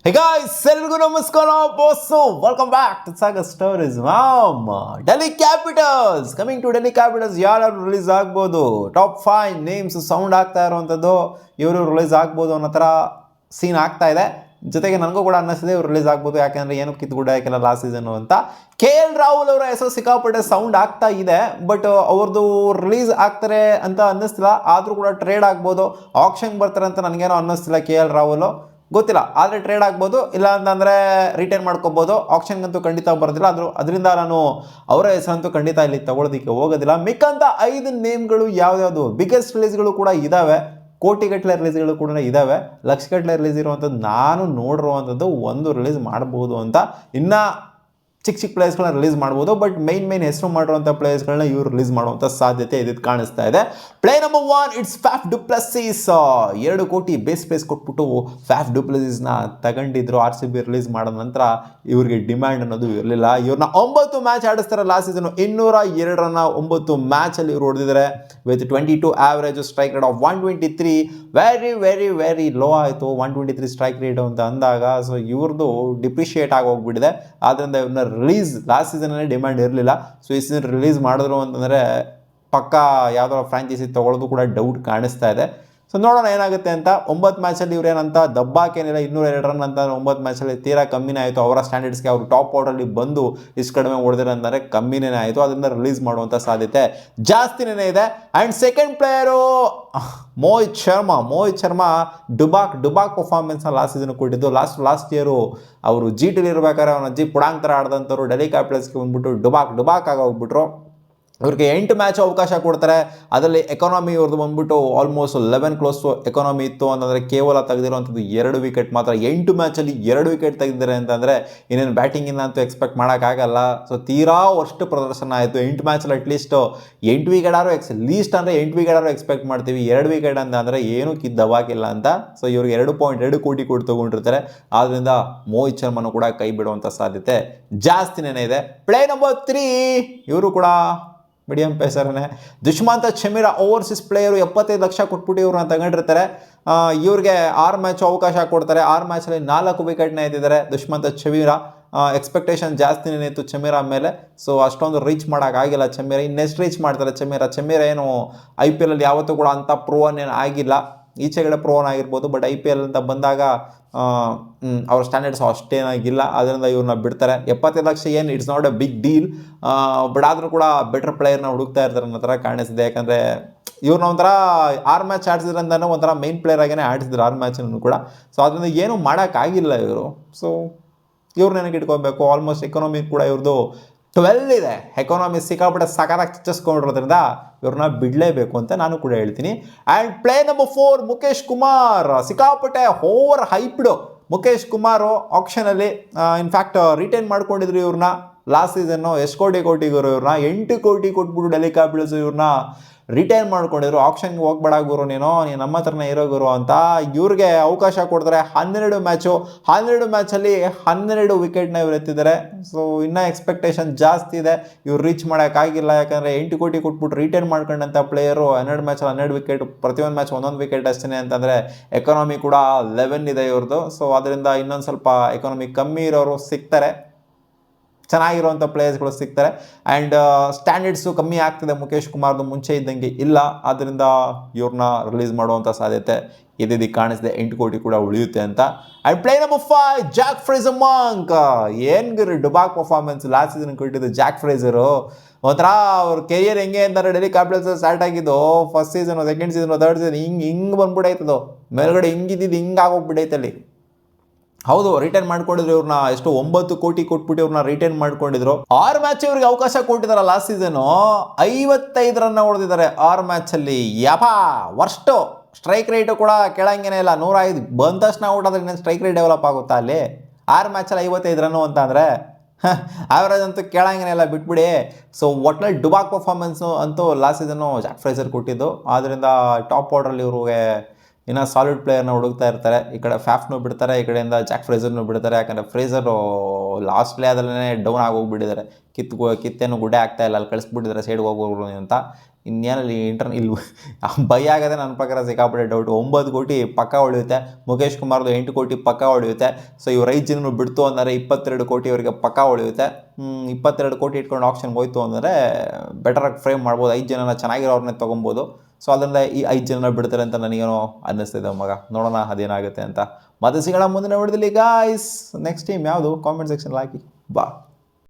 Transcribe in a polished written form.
Hey guys, ಎಲ್ರಿಗೂ ನಮಸ್ಕಾರ boss. Welcome back to Sagar Stories. Delhi Capitals coming to Delhi Capitals ಯಾರು release ಆಗ್ಬೋದು, ಟಾಪ್ 5 ನೇಮ್ಸ್ ಸೌಂಡ್ ಆಗ್ತಾ ಇರುವಂಥದ್ದು ಇವರು ರಿಲೀಸ್ ಆಗ್ಬೋದು ಅನ್ನೋ ಥರ ಸೀನ್ ಆಗ್ತಾ ಇದೆ. ಜೊತೆಗೆ ನನಗೂ ಕೂಡ ಅನ್ನಿಸ್ತಿದೆ ಇವ್ರು ರಿಲೀಸ್ ಆಗ್ಬೋದು, ಯಾಕೆಂದರೆ ಏನು ಕಿತ್ತುಗುಡ್ಡ ಯಾಕೆಲ್ಲ ಲಾಸ್ಟ್ ಸೀಸನು ಅಂತ. KL ರಾಹುಲ್ ಅವರ ಹೆಸರು ಸಿಕ್ಕಾಪಟ್ಟೆ ಸೌಂಡ್ ಆಗ್ತಾ ಇದೆ, ಬಟ್ ಅವ್ರದ್ದು ರಿಲೀಸ್ ಆಗ್ತಾರೆ ಅಂತ ಅನ್ನಿಸ್ತಿಲ್ಲ. ಆದರೂ ಕೂಡ ಟ್ರೇಡ್ ಆಗ್ಬೋದು, ಆಕ್ಷನ್ಗೆ ಬರ್ತಾರೆ ಅಂತ ನನಗೇನೋ ಅನ್ನಿಸ್ತಿಲ್ಲ. KL ರಾಹುಲ್ ಗೊತ್ತಿಲ್ಲ, ಆದರೆ ಟ್ರೇಡ್ ಆಗ್ಬೋದು, ಇಲ್ಲ ಅಂತಂದರೆ ರಿಟೈನ್ ಮಾಡ್ಕೋಬೋದು. ಆಕ್ಷನ್ಗಂತೂ ಖಂಡಿತ ಬರೋದಿಲ್ಲ. ಅದರಿಂದ ನಾನು ಅವರ ಹೆಸರಂತೂ ಖಂಡಿತ ಇಲ್ಲಿ ತಗೊಳ್ಳೋದಕ್ಕೆ ಹೋಗೋದಿಲ್ಲ. ಮಿಕ್ಕಂತ 5 ನೇಮ್ಗಳು ಯಾವ್ಯಾವುದು ಬಿಗ್ಗೆಸ್ಟ್ ರಿಲೀಸ್ಗಳು ಕೂಡ ಇದ್ದಾವೆ, ಕೋಟಿಗಟ್ಟಲೆ ರಿಲೀಸ್ಗಳು ಕೂಡ ಇದ್ದಾವೆ, ಲಕ್ಷಗಟ್ಟಲೆ ರಿಲೀಸ್ ಇರುವಂಥದ್ದು ನಾನು ನೋಡಿರುವಂಥದ್ದು ಒಂದು ರಿಲೀಸ್ ಮಾಡ್ಬೋದು ಅಂತ. ಇನ್ನು ಚಿಕ್ಕ ಪ್ಲೇಸ್ಗಳನ್ನ ರಿಲೀಸ್ ಮಾಡ್ಬೋದು, ಬಟ್ ಮೈನ್ ಹೆಸರು ಮಾಡಿರುವಂಥ ಪ್ಲೇಸ್ಗಳನ್ನ ಇವ್ರು ರಿಲೀಸ್ ಮಾಡುವಂಥ ಸಾಧ್ಯತೆ ಇದು ಕಾಣಿಸ್ತಾ ಇದೆ. Play number 1 it's ಫ್ಯಾಫ್ du Plessis. 2 ಕೋಟಿ ಬೇಸ್ ಪ್ರೈಸ್ ಕೊಟ್ಬಿಟ್ಟು ಫ್ಯಾಫ್ ಡು ಪ್ಲೆಸಿಸ್ನ ತಗೊಂಡಿದ್ರು. RCB ರಿಲೀಸ್ ಮಾಡಿದ ನಂತರ ಇವ್ರಿಗೆ ಡಿಮ್ಯಾಂಡ್ ಅನ್ನೋದು ಇರಲಿಲ್ಲ. ಇವ್ರನ್ನ 9 ಮ್ಯಾಚ್ ಆಡಿಸ್ತಾರೆ ಲಾಸ್ಟ್ ಸೀಸನ್. 202 ರನ್ನ 9 ಮ್ಯಾಚಲ್ಲಿ ಇವ್ರು ಹೊಡೆದಿದ್ದಾರೆ with 22 average, strike rate of 123. Very low ಆಯಿತು 123 ಸ್ಟ್ರೈಕ್ ರೇಟ್ ಅಂತ ಅಂದಾಗ. ಸೊ ಇವ್ರದ್ದು ಡಿಪ್ರಿಷಿಯೇಟ್ ಆಗಿ ಹೋಗ್ಬಿಟ್ಟಿದೆ. ಆದ್ದರಿಂದ ಇವ್ರನ್ನ ರಿಲೀಸ್ ಲಾಸ್ಟ್ ಸೀಸನಲ್ಲಿ ಡಿಮ್ಯಾಂಡ್ ಇರಲಿಲ್ಲ. ಸೊ ಈ ಸೀಸನ್ ರಿಲೀಸ್ ಮಾಡಿದ್ರು ಅಂತಂದರೆ ಪಕ್ಕ ಯಾವ್ದಾದ್ರು ಫ್ರಾಂಚೈಸಿ ತೊಗೊಳ್ಳೋದು ಕೂಡ ಡೌಟ್ ಕಾಣಿಸ್ತಾ ಇದೆ. ಸೊ ನೋಡೋಣ ಏನಾಗುತ್ತೆ ಅಂತ. 9 ಮ್ಯಾಚಲ್ಲಿ ಇವ್ರೇನಂತ ದಬ್ಬಾಕೇನಿಲ್ಲ. 202 ರನ್ ಅಂತ 9 ಮ್ಯಾಚಲ್ಲಿ ತೀರಾ ಕಮ್ಮಿನೇ ಆಯಿತು. ಅವರ ಸ್ಟ್ಯಾಂಡರ್ಡ್ಸ್ಗೆ ಅವರು ಟಾಪ್ ಆರ್ಡರಲ್ಲಿ ಬಂದು ಇಷ್ಟು ಕಡಿಮೆ ಹೊಡೆದಿರಂದರೆ ಕಮ್ಮಿನೇ ಆಯಿತು. ಅದರಿಂದ ರಿಲೀಸ್ ಮಾಡುವಂಥ ಸಾಧ್ಯತೆ ಜಾಸ್ತಿನೇ ಇದೆ. And second player Mohit Sharma ಡುಬಾಕ್ ಪರ್ಫಾರ್ಮೆನ್ಸ್ನ ಲಾಸ್ಟ್ ಸೀಸನ್ ಕೊಟ್ಟಿದ್ದು. ಲಾಸ್ಟ್ ಇಯರು ಅವರು GTಲಿ ಇರಬೇಕಾದ್ರೆ ಅವನ ಅಜ್ಜಿ ಪುಡಾಂಗ್ ಥರ ಆಡ್ದಂಥವ್ರು ಡೆಲ್ಲಿ ಕ್ಯಾಪಿಟಲ್ಸ್ಗೆ ಬಂದ್ಬಿಟ್ಟು ಡುಬಾಕ್ ಆಗಿ ಹೋಗ್ಬಿಟ್ರು. ಇವ್ರಿಗೆ 8 ಮ್ಯಾಚ್ ಅವಕಾಶ ಕೊಡ್ತಾರೆ. ಅದರಲ್ಲಿ ಎಕಾನಮಿ ಇವ್ರದ್ದು ಬಂದ್ಬಿಟ್ಟು ಆಲ್ಮೋಸ್ಟ್ 11 ಕ್ಲೋಸ್ ಟು ಎಕಾನಮಿ ಇತ್ತು ಅಂತಂದರೆ ಕೇವಲ ತೆಗೆದಿರುವಂಥದ್ದು 2 ವಿಕೆಟ್ ಮಾತ್ರ. 8 ಮ್ಯಾಚಲ್ಲಿ 2 ವಿಕೆಟ್ ತೆಗೆದಿದ್ದಾರೆ ಅಂತಂದರೆ ಇನ್ನೇನು ಬ್ಯಾಟಿಂಗಿಂದ ಅಂತೂ ಎಕ್ಸ್ಪೆಕ್ಟ್ ಮಾಡೋಕ್ಕಾಗಲ್ಲ. ಸೊ ತೀರಾ ವರ್ಷ ಪ್ರದರ್ಶನ ಆಯಿತು. 8 ಮ್ಯಾಚಲ್ಲಿ ಅಟ್ಲೀಸ್ಟ್ 8 ವಿಕೆಟ್ ಆದರೂ ಲೀಸ್ಟ್ ಅಂದರೆ 8 ವಿಕೆಟ್ ಆದರೂ ಎಕ್ಸ್ಪೆಕ್ಟ್ ಮಾಡ್ತೀವಿ. 2 ವಿಕೆಟ್ ಅಂತಂದರೆ ಏನೂ ದವಾಕಿಲ್ಲ ಅಂತ. ಸೊ ಇವ್ರಿಗೆ 2.2 ಕೋಟಿ ಕೊಟ್ಟು ತೊಗೊಂಡಿರ್ತಾರೆ. ಆದ್ದರಿಂದ ಮೋಹಿತ್ ಶರ್ಮನು ಕೂಡ ಕೈ ಬಿಡುವಂಥ ಸಾಧ್ಯತೆ ಜಾಸ್ತಿನೇ ಇದೆ. ಪ್ಲೇ ನಂಬರ್ 3 ಇವರು ಕೂಡ ಮೀಡಿಯಂ ಪೇಸರನೇ, ದುಷ್ಮಂತ ಚಮೀರ. ಓವರ್ಸೀಸ್ ಪ್ಲೇಯರು 75 ಲಕ್ಷ ಕೊಟ್ಬಿಟ್ಟು ಇವ್ರನ್ನ ತಗೊಂಡಿರ್ತಾರೆ. ಇವ್ರಿಗೆ 6 ಮ್ಯಾಚ್ ಅವಕಾಶ ಕೊಡ್ತಾರೆ. 6 ಮ್ಯಾಚಲ್ಲಿ 4 ವಿಕೆಟ್ನ ಎತ್ತಿದ್ದಾರೆ ದುಷ್ಮಂತ ಚಮೀರ. ಎಕ್ಸ್ಪೆಕ್ಟೇಷನ್ ಜಾಸ್ತಿನೇ ಇತ್ತು ಚಮೀರ ಮೇಲೆ. ಸೊ ಅಷ್ಟೊಂದು ರೀಚ್ ಮಾಡೋಕ್ಕಾಗಿಲ್ಲ ಚಮೀರ. ಇನ್ನೆಷ್ಟು ರೀಚ್ ಮಾಡ್ತಾರೆ ಚಮೀರ ಏನು IPL ಯಾವತ್ತೂ ಕೂಡ ಅಂಥ ಪ್ರೋವನ್ ಏನು ಆಗಿಲ್ಲ. ಈಚೆಗಡೆ ಪ್ರೋವನ್ ಆಗಿರ್ಬೋದು, ಬಟ್ IPL ಅಂತ ಬಂದಾಗ ಅವ್ರ ಸ್ಟ್ಯಾಂಡರ್ಡ್ಸ್ ಅಷ್ಟೇನಾಗಿಲ್ಲ. ಅದರಿಂದ ಇವ್ರನ್ನ ಬಿಡ್ತಾರೆ. 75 ಲಕ್ಷ ಏನು it's not a big deal, but ಆದರೂ ಕೂಡ ಬೆಟರ್ ಪ್ಲೇಯರ್ನ ಹುಡುಕ್ತಾ ಇರ್ತಾರೆ ಅನ್ನೋ ಥರ ಕಾಣಿಸಿದೆ. ಯಾಕಂದರೆ ಇವ್ರನ್ನ ಒಂಥರ 6 ಮ್ಯಾಚ್ ಆಡಿಸಿದ್ರಂತಾನೆ ಒಂಥರ ಮೈನ್ ಪ್ಲೇಯರ್ ಆಗೇ ಆಡಿಸಿದ್ರು 6 ಮ್ಯಾಚನ್ನು ಕೂಡ. ಸೊ ಅದರಿಂದ ಏನೂ ಮಾಡೋಕ್ಕಾಗಿಲ್ಲ ಇವರು. ಸೊ ಇವ್ರನ್ನ ಏನಕ್ಕೆ ಇಟ್ಕೋಬೇಕು. ಆಲ್ಮೋಸ್ಟ್ ಎಕಾನಮಿ ಕೂಡ ಇವ್ರದ್ದು 12 ಇದೆ. ಎಕಾನಮಿ ಸಿಕ್ಕಾಪಟ್ಟೆ ಸಕಾಲಾಗಿ ಚಿಚ್ಚಿಸ್ಕೊಂಡಿರೋದ್ರಿಂದ ಇವ್ರನ್ನ ಬಿಡಲೇಬೇಕು ಅಂತ ನಾನು ಕೂಡ ಹೇಳ್ತೀನಿ. And play number 4 Mukesh Kumar. ಸಿಕ್ಕಾಪಟ್ಟೆ ಓವರ್ ಹೈಪ್ಡು ಮುಖೇಶ್ ಕುಮಾರು ಆಕ್ಷನಲ್ಲಿ. ಇನ್ಫ್ಯಾಕ್ಟ್ ರಿಟೈನ್ ಮಾಡ್ಕೊಂಡಿದ್ರು ಇವ್ರನ್ನ ಲಾಸ್ಟ್ ಸೀಸನ್ನು. ಎಷ್ಟು ಕೋಟಿಗೂ ಇವ್ರನ್ನ 8 ಕೋಟಿ ಕೊಟ್ಬಿಟ್ಟು ಡೆಲ್ಲಿ ಕ್ಯಾಪಿಟಲ್ಸ್ ಇವ್ರನ್ನ ರಿಟೈನ್ ಮಾಡ್ಕೊಂಡಿದ್ರು. ಆಕ್ಷನ್ಗೆ ಹೋಗ್ಬೇಡ ಗುರು, ನೀನು ನಮ್ಮ ಹತ್ರನೇ ಇರೋ ಗುರು ಅಂತ. ಇವ್ರಿಗೆ ಅವಕಾಶ ಕೊಡ್ತಾರೆ. 12 ಮ್ಯಾಚಲ್ಲಿ 12 ವಿಕೆಟ್ನ ಇವ್ರು ಎತ್ತಿದ್ದಾರೆ. ಸೊ ಇನ್ನೂ ಎಕ್ಸ್ಪೆಕ್ಟೇಷನ್ ಜಾಸ್ತಿ ಇದೆ. ಇವ್ರು ರೀಚ್ ಮಾಡೋಕ್ಕಾಗಿಲ್ಲ. ಯಾಕಂದರೆ 8 ಕೋಟಿ ಕೊಟ್ಬಿಟ್ಟು ರಿಟೈನ್ ಮಾಡ್ಕೊಂಡಂಥ ಪ್ಲೇಯರು 12 ಮ್ಯಾಚಲ್ಲಿ 12 ವಿಕೆಟ್, ಪ್ರತಿಯೊಂದು ಮ್ಯಾಚ್ 1 ವಿಕೆಟ್ ಅಷ್ಟೇ ಅಂತಂದರೆ ಎಕಾನಮಿ ಕೂಡ 11 ಇದೆ ಇವ್ರದ್ದು. ಸೊ ಅದರಿಂದ ಇನ್ನೊಂದು ಸ್ವಲ್ಪ ಎಕಾನಮಿ ಕಮ್ಮಿ ಇರೋರು ಸಿಗ್ತಾರೆ, ಚೆನ್ನಾಗಿರುವಂಥ ಪ್ಲೇಯರ್ಸ್ಗಳು ಸಿಗ್ತಾರೆ. ಆ್ಯಂಡ್ ಸ್ಟ್ಯಾಂಡರ್ಡ್ಸು ಕಮ್ಮಿ ಆಗ್ತಿದೆ ಮುಖೇಶ್ ಕುಮಾರ್ದು, ಮುಂಚೆ ಇದ್ದಂಗೆ ಇಲ್ಲ. ಆದ್ದರಿಂದ ಇವ್ರನ್ನ ರಿಲೀಸ್ ಮಾಡುವಂಥ ಸಾಧ್ಯತೆ ಇದಿದ್ದು ಕಾಣಿಸಿದೆ. 8 ಕೋಟಿ ಕೂಡ ಉಳಿಯುತ್ತೆ ಅಂತ. And play number 5 Jack Fraser monk. ಏನು ಡುಬಾಕ್ ಪರ್ಫಾರ್ಮೆನ್ಸ್ ಲಾಸ್ಟ್ ಸೀಸನ್ ಕೊಟ್ಟಿದ್ದು ಜಾಕ್ ಫ್ರೇಸರು. ಒಂಥರ ಅವ್ರ ಕೆರಿಯರ್ ಹೆಂಗೆ ಅಂತಾರೆ ಡೆಲ್ಲಿ ಕ್ಯಾಪಿಟಲ್ಸ್ ಸ್ಟಾರ್ಟ್ ಆಗಿದ್ದು first season, second season, third season ಹಿಂಗೆ ಬಂದ್ಬಿಟ್ಟೈತದು. ಮೇಲ್ಗಡೆ ಹಿಂಗೆ ಆಗೋಗ್ಬಿಟ್ಟೈತೆ ಅಲ್ಲಿ. ಹೌದು, ರಿಟೈನ್ ಮಾಡ್ಕೊಂಡಿದ್ರು ಇವ್ರನ್ನ. ಎಷ್ಟು 9 ಕೋಟಿ ಕೊಟ್ಬಿಟ್ಟು ಇವ್ರನ್ನ ರಿಟೈನ್ ಮಾಡ್ಕೊಂಡಿದ್ರು. 6 ಮ್ಯಾಚ್ ಇವ್ರಿಗೆ ಅವಕಾಶ ಕೊಟ್ಟಿದ್ದಾರೆ ಲಾಸ್ಟ್ ಸೀಸನು. 55 ರನ್ನ ಹೊಡೆದಿದ್ದಾರೆ 6 ಮ್ಯಾಚಲ್ಲಿ. ವರ್ಸ್ಟು ಸ್ಟ್ರೈಕ್ ರೇಟು ಕೂಡ ಕೆಳಂಗೇನೆ ಇಲ್ಲ. 105 ಬಂದ ತಕ್ಷಣ ಔಟ್ ಆದರೆ ಇನ್ನೇನು ಸ್ಟ್ರೈಕ್ ರೇಟ್ ಡೆವಲಪ್ ಆಗುತ್ತಾ ಅಲ್ಲಿ? 6 ಮ್ಯಾಚಲ್ಲಿ 55 ರನ್ನು ಅಂತ ಅಂದರೆ ಆವ್ರೇಜ್ ಅಂತೂ ಕೇಳಂಗೇನೆ ಇಲ್ಲ, ಬಿಟ್ಬಿಡಿ. ಸೊ ಒಟ್ನಲ್ಲಿ ಡುಬಾಕ್ ಪರ್ಫಾರ್ಮೆನ್ಸು ಅಂತೂ ಲಾಸ್ಟ್ ಸೀಸನ್ನು ಜಾಕ್ ಫ್ರೇಸರ್ ಕೊಟ್ಟಿದ್ದು. ಆದ್ದರಿಂದ ಟಾಪ್ ಆರ್ಡ್ರಲ್ಲಿ ಇವ್ರಿಗೆ ಇನ್ನು ಸಾಲಿಡ್ ಪ್ಲೇಯರ್ನ ಹುಡುಕ್ತಾ ಇರ್ತಾರೆ. ಈ ಕಡೆ ಫ್ಯಾಫ್ನು ಬಿಡ್ತಾರೆ, ಈ ಕಡೆಯಿಂದ ಜಾಕ್ ಫ್ರೇಸರ್ನು ಬಿಡ್ತಾರೆ. ಯಾಕಂದರೆ ಫ್ರೇಸರು ಲಾಸ್ಟ್ ಪ್ಲೇ ಅದಲ್ಲೇ ಡೌನ್ ಆಗೋಗ್ಬಿಟ್ಟಿದ್ದಾರೆ. ಕಿತ್ತೇನು ಗುಡ್ಡೆ ಆಗ್ತಾ ಇಲ್ಲ, ಅಲ್ಲಿ ಕಳಿಸ್ಬಿಟ್ಟಿದ್ದಾರೆ ಸೈಡ್ಗೆ ಹೋಗೋರು ಅಂತ. ಇನ್ನೇನಲ್ಲಿ ಇಲ್ಲಿ ಬೈ ಆಗದೆ ನನ್ನ ಪ್ರಕಾರ ಸಿಕ್ಕಾಪಟ್ಟೆ ಡೌಟ್. 9 ಕೋಟಿ ಪಕ್ಕ ಹೊಳೆಯುತ್ತೆ, ಮುಖೇಶ್ ಕುಮಾರ್ದು 8 ಕೋಟಿ ಪಕ್ಕ ಹೊಳೆಯುತ್ತೆ. ಸೊ ಇವ್ರು 5 ಜನ ಬಿಡ್ತು ಅಂದರೆ 22 ಕೋಟಿ ಅವರಿಗೆ ಪಕ್ಕ ಹೊಳೆಯುತ್ತೆ. 22 ಕೋಟಿ ಇಟ್ಕೊಂಡು ಆಪ್ಷನ್ಗೆ ಹೋಯ್ತು ಅಂದರೆ ಬೆಟರಾಗಿ ಫ್ರೇಮ್ ಮಾಡ್ಬೋದು, 5 ಜನನ ಚೆನ್ನಾಗಿರೋರನ್ನೇ ತೊಗೊಬೋದು. ಸೊ ಅದರಿಂದ ಈ 5 ಜನ ಬಿಡ್ತಾರೆ ಅಂತ ನನಗೇನೋ ಅನ್ನಿಸ್ತಿದೆ ಮಗ. ನೋಡೋಣ ಅದೇನಾಗುತ್ತೆ ಅಂತ. ಮತ್ತೆ ಸಿಗೋಣ ಮುಂದಿನ ವಿಡಿಯೋದಲ್ಲಿ ಗಾಯ್ಸ್. ನೆಕ್ಸ್ಟ್ ಟೀಮ್ ಯಾವುದು ಕಾಮೆಂಟ್ ಸೆಕ್ಷನ್ ಹಾಕಿ. ಬಾ.